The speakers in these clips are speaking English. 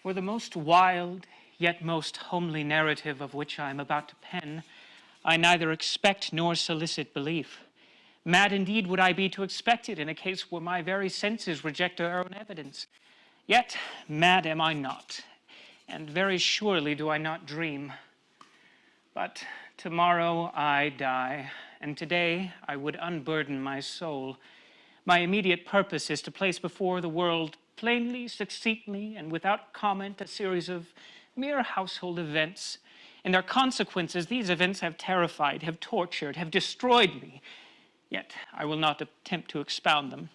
For the most wild, yet most homely narrative of which I am about to pen, I neither expect nor solicit belief. Mad indeed would I be to expect it in a case where my very senses reject their own evidence. Yet mad am I not, and very surely do I not dream. But tomorrow I die, and today I would unburden my soul. My immediate purpose is to place before the world plainly, succinctly, and without comment a series of mere household events. In their consequences, these events have terrified, have tortured, have destroyed me. Yet I will not attempt to expound them.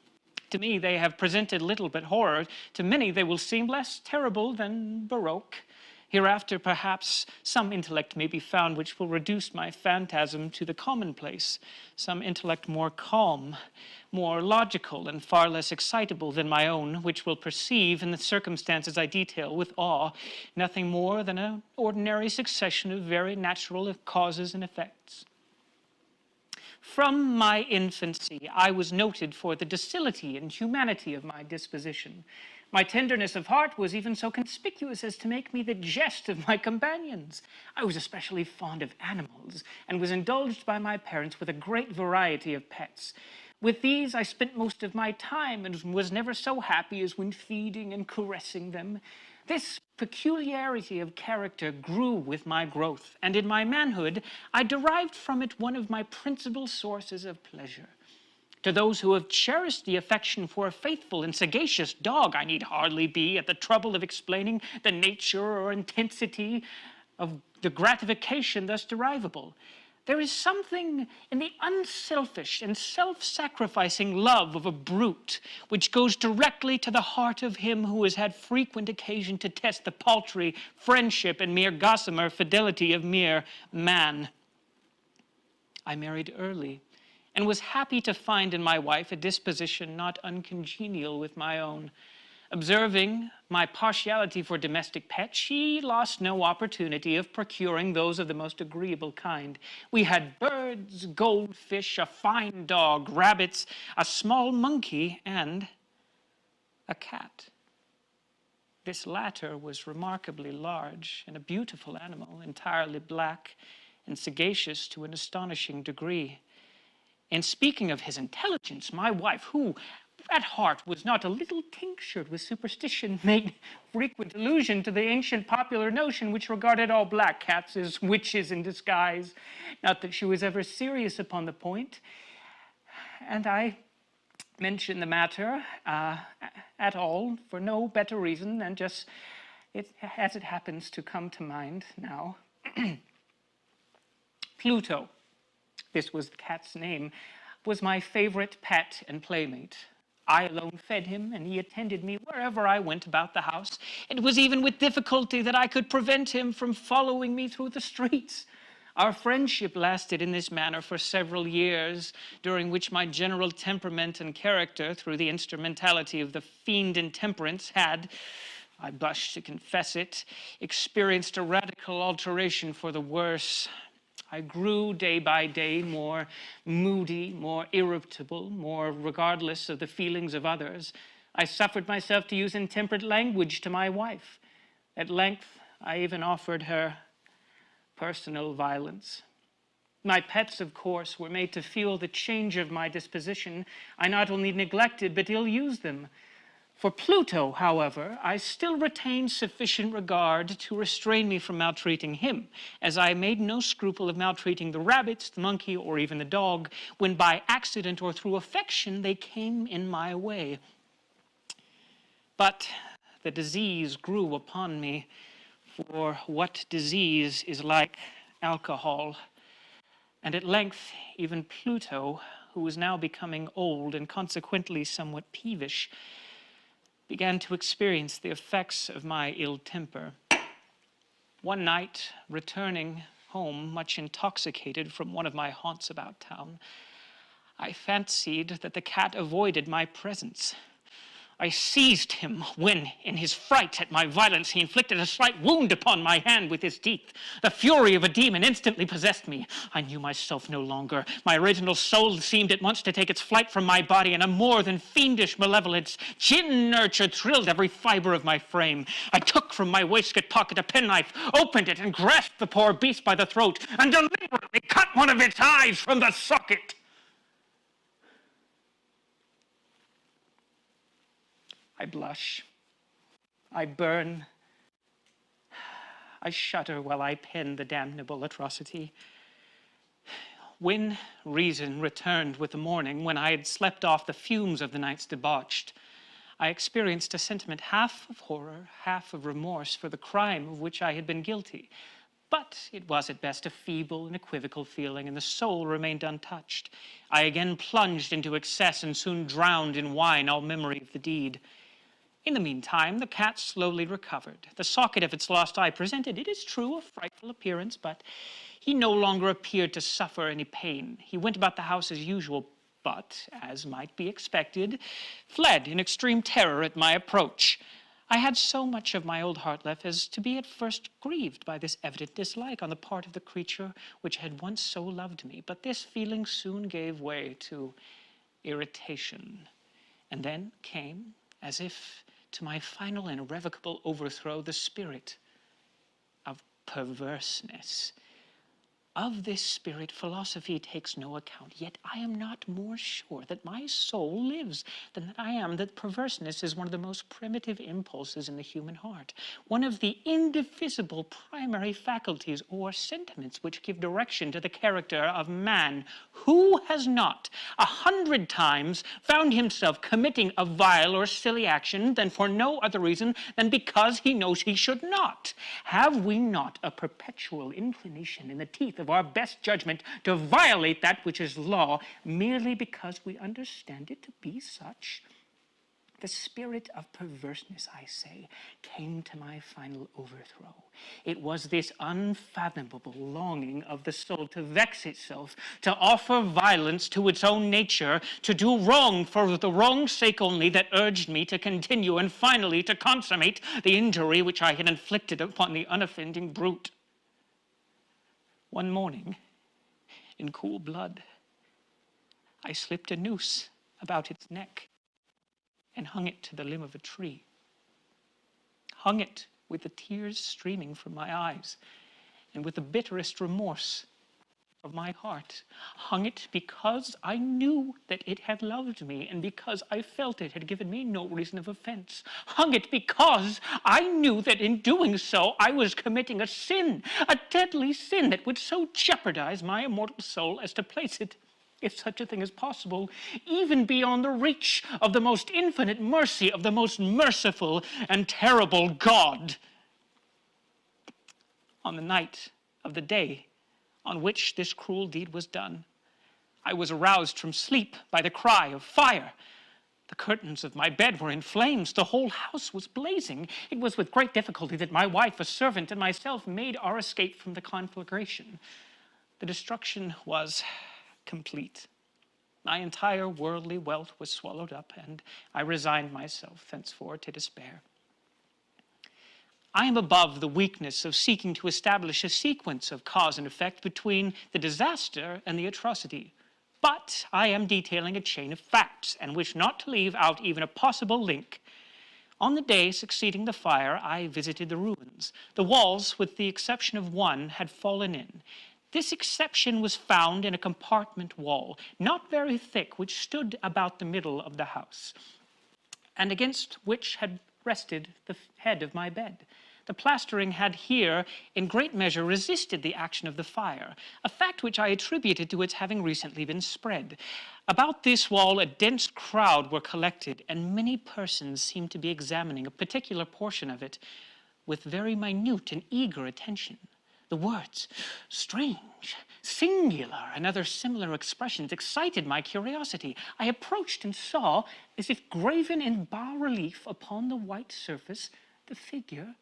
To me, they have presented little but horror. To many, they will seem less terrible than Baroque. Hereafter, perhaps, some intellect may be found which will reduce my phantasm to the commonplace, some intellect more calm, more logical, and far less excitable than my own, which will perceive, in the circumstances I detail with awe, nothing more than an ordinary succession of very natural causes and effects. From my infancy, I was noted for the docility and humanity of my disposition. My tenderness of heart was even so conspicuous as to make me the jest of my companions. I was especially fond of animals, and was indulged by my parents with a great variety of pets. With these I spent most of my time, and was never so happy as when feeding and caressing them. This peculiarity of character grew with my growth, and in my manhood I derived from it one of my principal sources of pleasure. To those who have cherished the affection for a faithful and sagacious dog, I need hardly be at the trouble of explaining the nature or intensity of the gratification thus derivable. There is something in the unselfish and self-sacrificing love of a brute which goes directly to the heart of him who has had frequent occasion to test the paltry friendship and mere gossamer fidelity of mere man. I married early, and was happy to find in my wife a disposition not uncongenial with my own. Observing my partiality for domestic pets, she lost no opportunity of procuring those of the most agreeable kind. We had birds, goldfish, a fine dog, rabbits, a small monkey, and a cat. This latter was remarkably large and a beautiful animal, entirely black and sagacious to an astonishing degree. In speaking of his intelligence, my wife, who at heart was not a little tinctured with superstition, made frequent allusion to the ancient popular notion which regarded all black cats as witches in disguise. Not that she was ever serious upon the point, and I mention the matter at all for no better reason than just as it happens to come to mind now. Pluto, this was the cat's name, was my favorite pet and playmate. I alone fed him, and he attended me wherever I went about the house. It was even with difficulty that I could prevent him from following me through the streets. Our friendship lasted in this manner for several years, during which my general temperament and character, through the instrumentality of the fiend intemperance, had, I blush to confess it, experienced a radical alteration for the worse. I grew day by day more moody, more irritable, more regardless of the feelings of others. I suffered myself to use intemperate language to my wife. At length, I even offered her personal violence. My pets, of course, were made to feel the change of my disposition. I not only neglected, but ill-used them. For Pluto, however, I still retained sufficient regard to restrain me from maltreating him, as I made no scruple of maltreating the rabbits, the monkey, or even the dog, when by accident or through affection they came in my way. But the disease grew upon me, for what disease is like alcohol? And at length, even Pluto, who was now becoming old and consequently somewhat peevish, began to experience the effects of my ill temper. One night, returning home much intoxicated from one of my haunts about town, I fancied that the cat avoided my presence. I seized him when, in his fright at my violence, he inflicted a slight wound upon my hand with his teeth. The fury of a demon instantly possessed me. I knew myself no longer. My original soul seemed at once to take its flight from my body, and a more than fiendish malevolence, gin nurture, thrilled every fiber of my frame. I took from my waistcoat pocket a penknife, opened it, and grasped the poor beast by the throat, and deliberately cut one of its eyes from the socket. I blush, I burn, I shudder while I pen the damnable atrocity. When reason returned with the morning, when I had slept off the fumes of the night's debauched, I experienced a sentiment half of horror, half of remorse for the crime of which I had been guilty. But it was at best a feeble and equivocal feeling, and the soul remained untouched. I again plunged into excess and soon drowned in wine all memory of the deed. In the meantime, the cat slowly recovered. The socket of its lost eye presented, it is true, a frightful appearance, but he no longer appeared to suffer any pain. He went about the house as usual, but, as might be expected, fled in extreme terror at my approach. I had so much of my old heart left as to be at first grieved by this evident dislike on the part of the creature which had once so loved me, but this feeling soon gave way to irritation, and then came, as if to my final and irrevocable overthrow, the spirit of perverseness. Of this spirit philosophy takes no account, yet I am not more sure that my soul lives than that I am that perverseness is one of the most primitive impulses in the human heart, one of the indivisible primary faculties or sentiments which give direction to the character of man. Who has not 100 times found himself committing a vile or silly action than for no other reason than because he knows he should not? Have we not a perpetual inclination in the teeth of our best judgment to violate that which is law merely because we understand it to be such? The spirit of perverseness, I say, came to my final overthrow. It was this unfathomable longing of the soul to vex itself, to offer violence to its own nature, to do wrong for the wrong's sake only, that urged me to continue and finally to consummate the injury which I had inflicted upon the unoffending brute. One morning, in cool blood, I slipped a noose about its neck and hung it to the limb of a tree. Hung it with the tears streaming from my eyes and with the bitterest remorse of my heart. Hung it because I knew that it had loved me and because I felt it had given me no reason of offense. Hung it because I knew that in doing so I was committing a sin, a deadly sin that would so jeopardize my immortal soul as to place it, if such a thing is possible, even beyond the reach of the most infinite mercy of the most merciful and terrible God. On the night of the day on which this cruel deed was done, I was aroused from sleep by the cry of fire. The curtains of my bed were in flames. The whole house was blazing. It was with great difficulty that my wife, a servant, and myself made our escape from the conflagration. The destruction was complete. My entire worldly wealth was swallowed up, and I resigned myself thenceforth to despair. I am above the weakness of seeking to establish a sequence of cause and effect between the disaster and the atrocity, but I am detailing a chain of facts and wish not to leave out even a possible link. On the day succeeding the fire, I visited the ruins. The walls, with the exception of one, had fallen in. This exception was found in a compartment wall, not very thick, which stood about the middle of the house, and against which had rested the head of my bed. The plastering had here, in great measure, resisted the action of the fire, a fact which I attributed to its having recently been spread. About this wall, a dense crowd were collected, and many persons seemed to be examining a particular portion of it with very minute and eager attention. The words, strange, singular, and other similar expressions excited my curiosity. I approached and saw, as if graven in bas-relief upon the white surface, the figure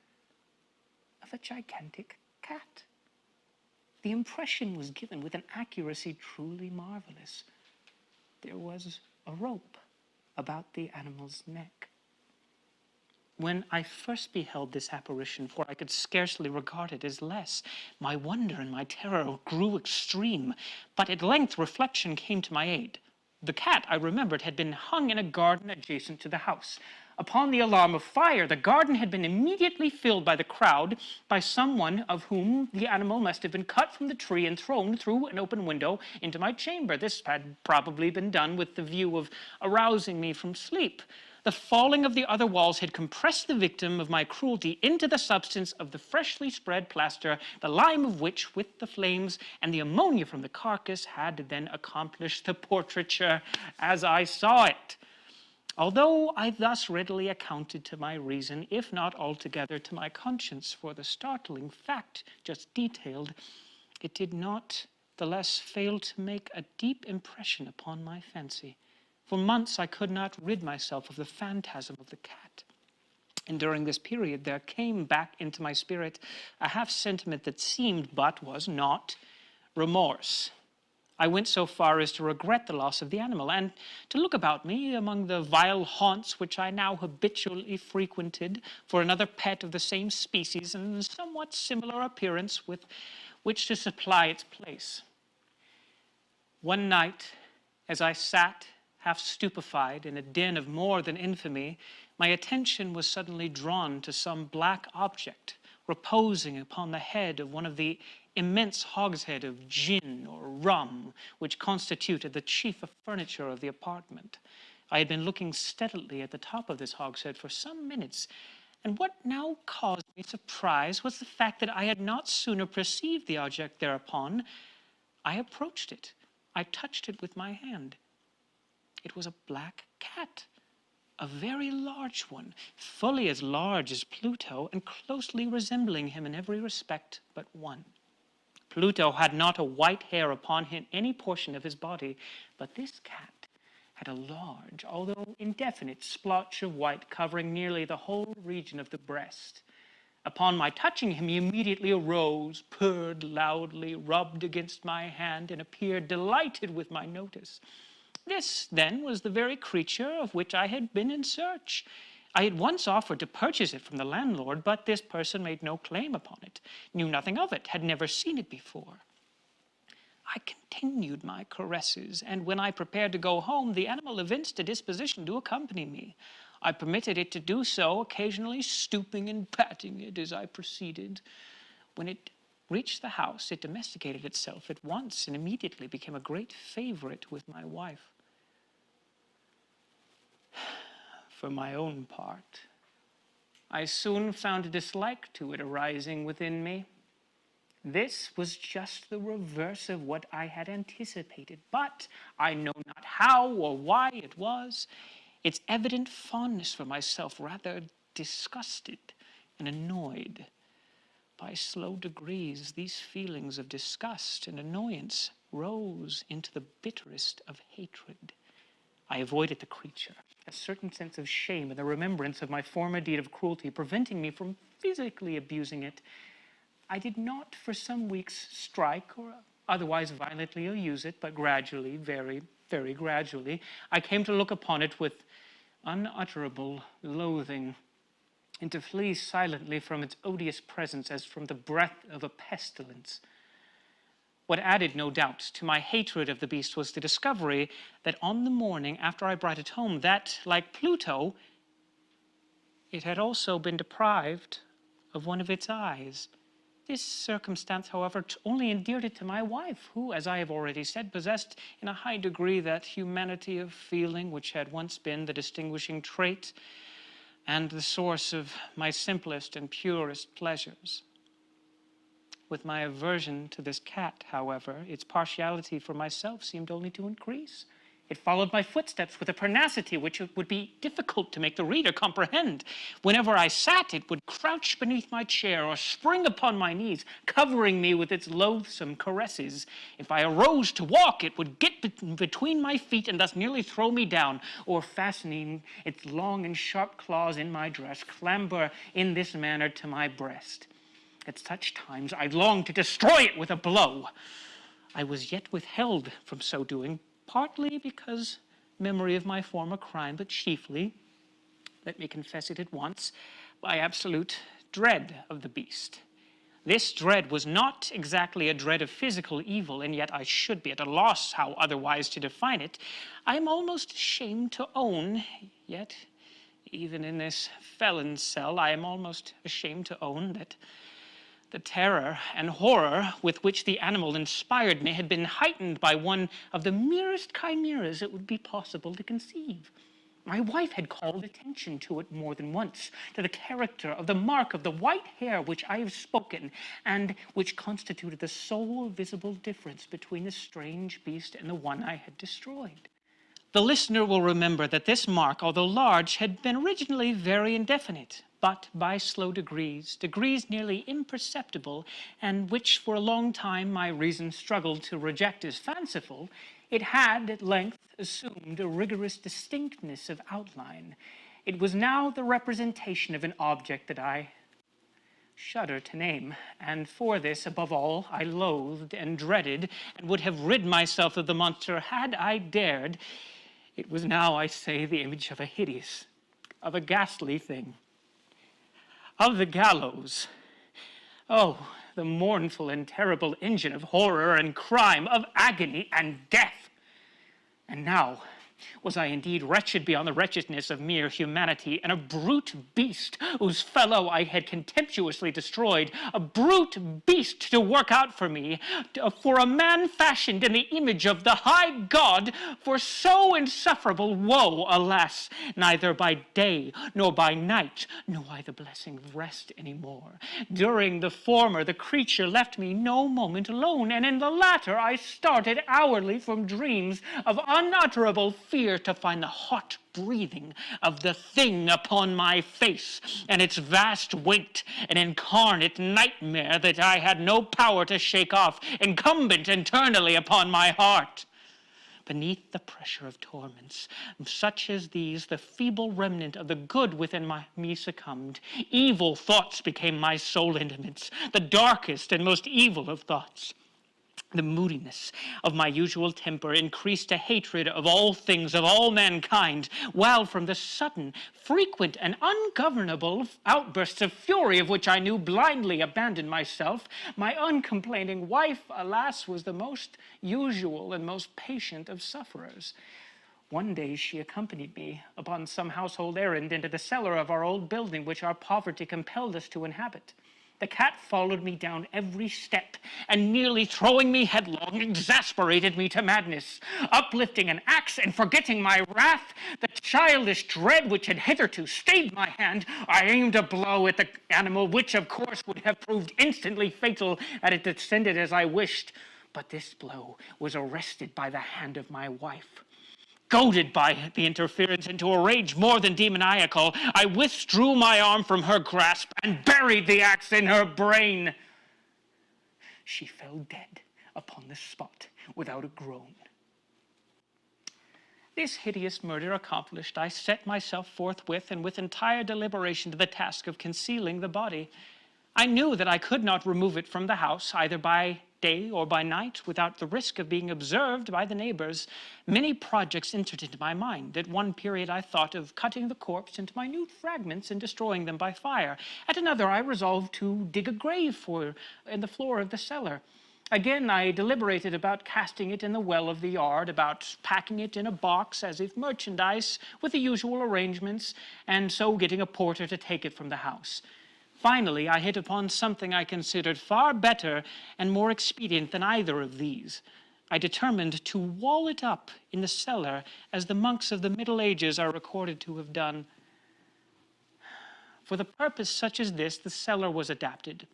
of a gigantic cat. The impression was given with an accuracy truly marvelous. There was a rope about the animal's neck. When I first beheld this apparition, for I could scarcely regard it as less, my wonder and my terror grew extreme. But at length reflection came to my aid. The cat, I remembered, had been hung in a garden adjacent to the house. Upon the alarm of fire, the garden had been immediately filled by the crowd, by someone of whom the animal must have been cut from the tree and thrown through an open window into my chamber. This had probably been done with the view of arousing me from sleep. The falling of the other walls had compressed the victim of my cruelty into the substance of the freshly spread plaster, the lime of which, with the flames and the ammonia from the carcass, had then accomplished the portraiture as I saw it. Although I thus readily accounted to my reason, if not altogether to my conscience, for the startling fact just detailed, it did not the less fail to make a deep impression upon my fancy. For months I could not rid myself of the phantasm of the cat. And during this period there came back into my spirit a half sentiment that seemed, but was not, remorse. I went so far as to regret the loss of the animal, and to look about me among the vile haunts which I now habitually frequented for another pet of the same species and somewhat similar appearance with which to supply its place. One night, as I sat half stupefied in a den of more than infamy, my attention was suddenly drawn to some black object reposing upon the head of one of the immense hogshead of gin or rum which constituted the chief furniture of the apartment. I had been looking steadily at the top of this hogshead for some minutes, and what now caused me surprise was the fact that I had not sooner perceived the object thereupon. I approached it. I touched it with my hand. It was a black cat, a very large one, fully as large as Pluto and closely resembling him in every respect but one. Pluto had not a white hair upon him any portion of his body, but this cat had a large, although indefinite, splotch of white covering nearly the whole region of the breast. Upon my touching him, he immediately arose, purred loudly, rubbed against my hand, and appeared delighted with my notice. This, then, was the very creature of which I had been in search. I had once offered to purchase it from the landlord, but this person made no claim upon it, knew nothing of it, had never seen it before. I continued my caresses, and when I prepared to go home, the animal evinced a disposition to accompany me. I permitted it to do so, occasionally stooping and patting it as I proceeded. When it reached the house, it domesticated itself at once and immediately became a great favorite with my wife. For my own part, I soon found a dislike to it arising within me. This was just the reverse of what I had anticipated, but I know not how or why it was. Its evident fondness for myself rather disgusted and annoyed. By slow degrees, these feelings of disgust and annoyance rose into the bitterest of hatred. I avoided the creature, a certain sense of shame and the remembrance of my former deed of cruelty preventing me from physically abusing it. I did not for some weeks strike or otherwise violently use it, but gradually, very, very gradually, I came to look upon it with unutterable loathing, and to flee silently from its odious presence as from the breath of a pestilence. What added, no doubt, to my hatred of the beast was the discovery that on the morning after I brought it home, that, like Pluto, it had also been deprived of one of its eyes. This circumstance, however, only endeared it to my wife, who, as I have already said, possessed in a high degree that humanity of feeling which had once been the distinguishing trait and the source of my simplest and purest pleasures. With my aversion to this cat, however, its partiality for myself seemed only to increase. It followed my footsteps with a pertinacity which it would be difficult to make the reader comprehend. Whenever I sat, it would crouch beneath my chair or spring upon my knees, covering me with its loathsome caresses. If I arose to walk, it would get between my feet and thus nearly throw me down, or fastening its long and sharp claws in my dress, clamber in this manner to my breast. At such times, I longed to destroy it with a blow. I was yet withheld from so doing, partly because memory of my former crime, but chiefly let me confess it at once, by absolute dread of the beast. This dread was not exactly a dread of physical evil, and yet I should be at a loss how otherwise to define it. I am almost ashamed to own, yet even in this felon's cell, I am almost ashamed to own that the terror and horror with which the animal inspired me had been heightened by one of the merest chimeras it would be possible to conceive. My wife had called attention to it more than once, to the character of the mark of the white hair which I have spoken, and which constituted the sole visible difference between the strange beast and the one I had destroyed. The listener will remember that this mark, although large, had been originally very indefinite, but by slow degrees nearly imperceptible, and which for a long time my reason struggled to reject as fanciful, it had at length assumed a rigorous distinctness of outline. It was now the representation of an object that I shudder to name, and for this, above all, I loathed and dreaded, and would have rid myself of the monster had I dared. It was now, I say, the image of a hideous, of a ghastly thing, of the gallows. Oh, the mournful and terrible engine of horror and crime, of agony and death. And now was I indeed wretched beyond the wretchedness of mere humanity, and a brute beast whose fellow I had contemptuously destroyed, a brute beast to work out for me, for a man fashioned in the image of the high God, for so insufferable woe, alas, neither by day nor by night know I the blessing of rest any more. During the former, the creature left me no moment alone, and in the latter I started hourly from dreams of unutterable fear to find the hot breathing of the thing upon my face, and its vast weight an incarnate nightmare that I had no power to shake off, incumbent internally upon my heart. Beneath the pressure of torments such as these, the feeble remnant of the good within me succumbed. Evil thoughts became my sole intimates, the darkest and most evil of thoughts. The moodiness of my usual temper increased to hatred of all things, of all mankind, while from the sudden, frequent, and ungovernable outbursts of fury of which I knew blindly abandoned myself, my uncomplaining wife, alas, was the most usual and most patient of sufferers. One day she accompanied me upon some household errand into the cellar of our old building which our poverty compelled us to inhabit. The cat followed me down every step, and nearly throwing me headlong, exasperated me to madness. Uplifting an axe and forgetting my wrath, the childish dread which had hitherto stayed my hand, I aimed a blow at the animal, which of course would have proved instantly fatal had it descended as I wished. But this blow was arrested by the hand of my wife. Goaded by the interference into a rage more than demoniacal, I withdrew my arm from her grasp and buried the axe in her brain. She fell dead upon the spot without a groan. This hideous murder accomplished, I set myself forthwith and with entire deliberation to the task of concealing the body. I knew that I could not remove it from the house, either by day or by night, without the risk of being observed by the neighbors. Many projects entered into my mind. At one period I thought of cutting the corpse into minute fragments and destroying them by fire. At another I resolved to dig a grave in the floor of the cellar. Again, I deliberated about casting it in the well of the yard, about packing it in a box as if merchandise with the usual arrangements, and so getting a porter to take it from the house. Finally, I hit upon something I considered far better and more expedient than either of these. I determined to wall it up in the cellar as the monks of the Middle Ages are recorded to have done. For the purpose such as this, the cellar was adapted.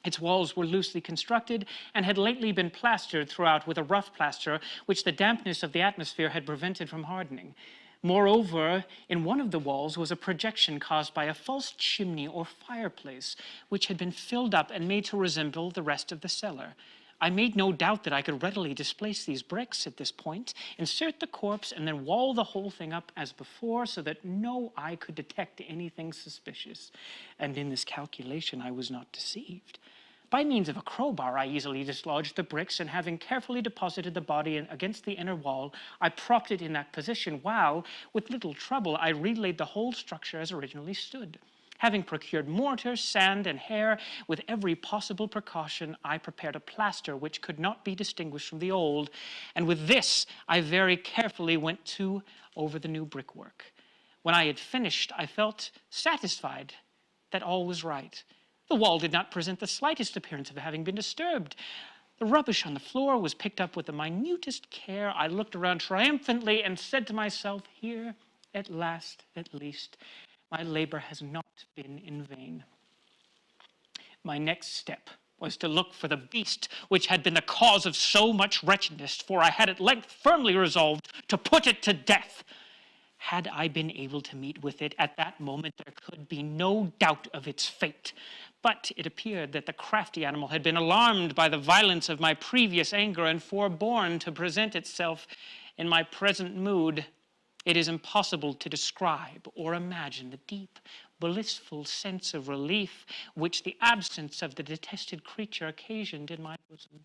Its walls were loosely constructed and had lately been plastered throughout with a rough plaster, which the dampness of the atmosphere had prevented from hardening. Moreover, in one of the walls was a projection caused by a false chimney or fireplace, which had been filled up and made to resemble the rest of the cellar. I made no doubt that I could readily displace these bricks at this point, insert the corpse, and then wall the whole thing up as before, so that no eye could detect anything suspicious. And in this calculation I was not deceived. By means of a crowbar, I easily dislodged the bricks, and having carefully deposited the body against the inner wall, I propped it in that position, while, with little trouble, I relaid the whole structure as originally stood. Having procured mortar, sand, and hair, with every possible precaution, I prepared a plaster which could not be distinguished from the old, and with this I very carefully went over the new brickwork. When I had finished, I felt satisfied that all was right. The wall did not present the slightest appearance of having been disturbed. The rubbish on the floor was picked up with the minutest care. I looked around triumphantly and said to myself, here, at last, at least, my labor has not been in vain. My next step was to look for the beast which had been the cause of so much wretchedness, for I had at length firmly resolved to put it to death. Had I been able to meet with it at that moment, there could be no doubt of its fate. But it appeared that the crafty animal had been alarmed by the violence of my previous anger and forborne to present itself in my present mood. It is impossible to describe or imagine the deep, blissful sense of relief which the absence of the detested creature occasioned in my bosom.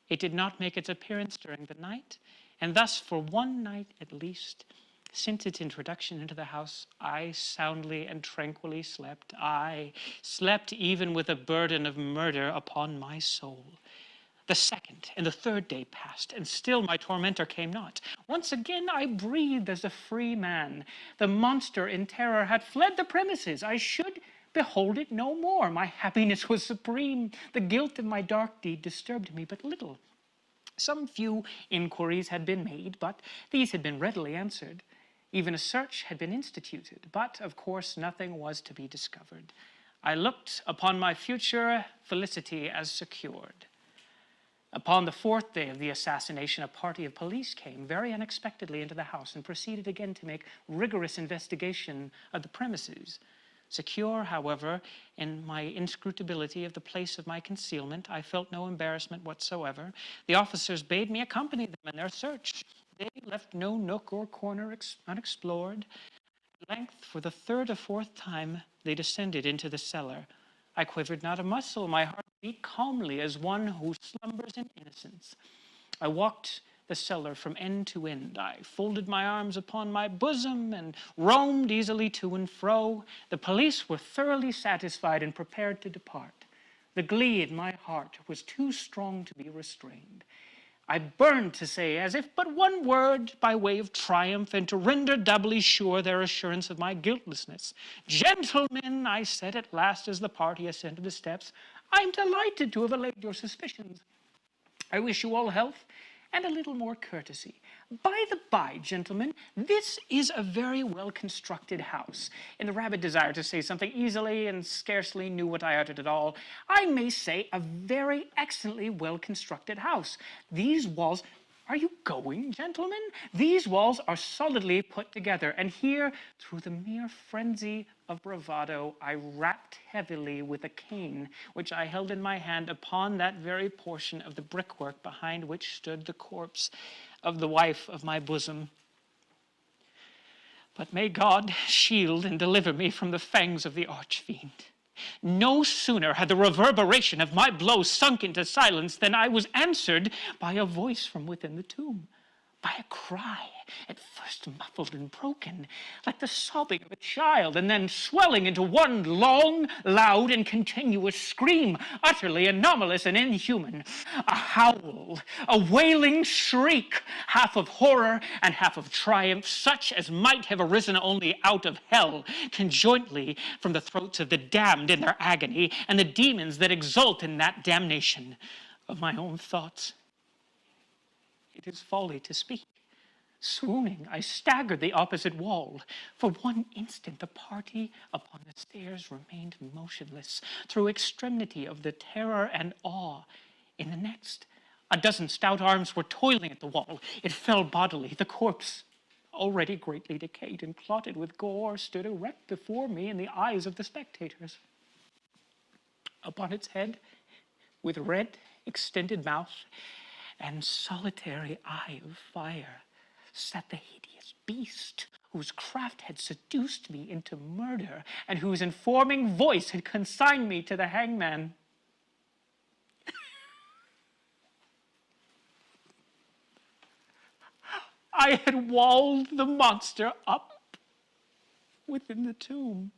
It did not make its appearance during the night, and thus for one night at least, since its introduction into the house, I soundly and tranquilly slept. I slept even with a burden of murder upon my soul. The second and the third day passed, and still my tormentor came not. Once again I breathed as a free man. The monster in terror had fled the premises. I should behold it no more. My happiness was supreme. The guilt of my dark deed disturbed me but little. Some few inquiries had been made, but these had been readily answered. Even a search had been instituted, but of course nothing was to be discovered. I looked upon my future felicity as secured. Upon the fourth day of the assassination, a party of police came very unexpectedly into the house and proceeded again to make rigorous investigation of the premises. Secure, however, in my inscrutability of the place of my concealment, I felt no embarrassment whatsoever. The officers bade me accompany them in their search. They left no nook or corner unexplored. At length, for the third or fourth time, they descended into the cellar. I quivered not a muscle. My heart beat calmly as one who slumbers in innocence. I walked the cellar from end to end. I folded my arms upon my bosom and roamed easily to and fro. The police were thoroughly satisfied and prepared to depart. The glee in my heart was too strong to be restrained. I burned to say, as if but one word, by way of triumph, and to render doubly sure their assurance of my guiltlessness. Gentlemen, I said at last as the party ascended the steps, I am delighted to have allayed your suspicions. I wish you all health and a little more courtesy. By the by, gentlemen, this is a very well-constructed house. In the rabid desire to say something easily and scarcely knew what I uttered at all, I may say a very excellently well-constructed house. These walls... Are you going, gentlemen? These walls are solidly put together, and here, through the mere frenzy of bravado, I rapped heavily with a cane, which I held in my hand, upon that very portion of the brickwork behind which stood the corpse of the wife of my bosom. But may God shield and deliver me from the fangs of the arch-fiend. No sooner had the reverberation of my blow sunk into silence than I was answered by a voice from within the tomb, by a cry, at first muffled and broken, like the sobbing of a child, and then swelling into one long, loud, and continuous scream, utterly anomalous and inhuman. A howl, a wailing shriek, half of horror and half of triumph, such as might have arisen only out of hell, conjointly from the throats of the damned in their agony, and the demons that exult in that damnation. Of my own thoughts, it is folly to speak. Swooning, I staggered the opposite wall. For one instant, the party upon the stairs remained motionless, through extremity of the terror and awe. In the next, a dozen stout arms were toiling at the wall. It fell bodily. The corpse, already greatly decayed and clotted with gore, stood erect before me in the eyes of the spectators. Upon its head, with red, extended mouth and solitary eye of fire, sat the hideous beast whose craft had seduced me into murder and whose informing voice had consigned me to the hangman. I had walled the monster up within the tomb.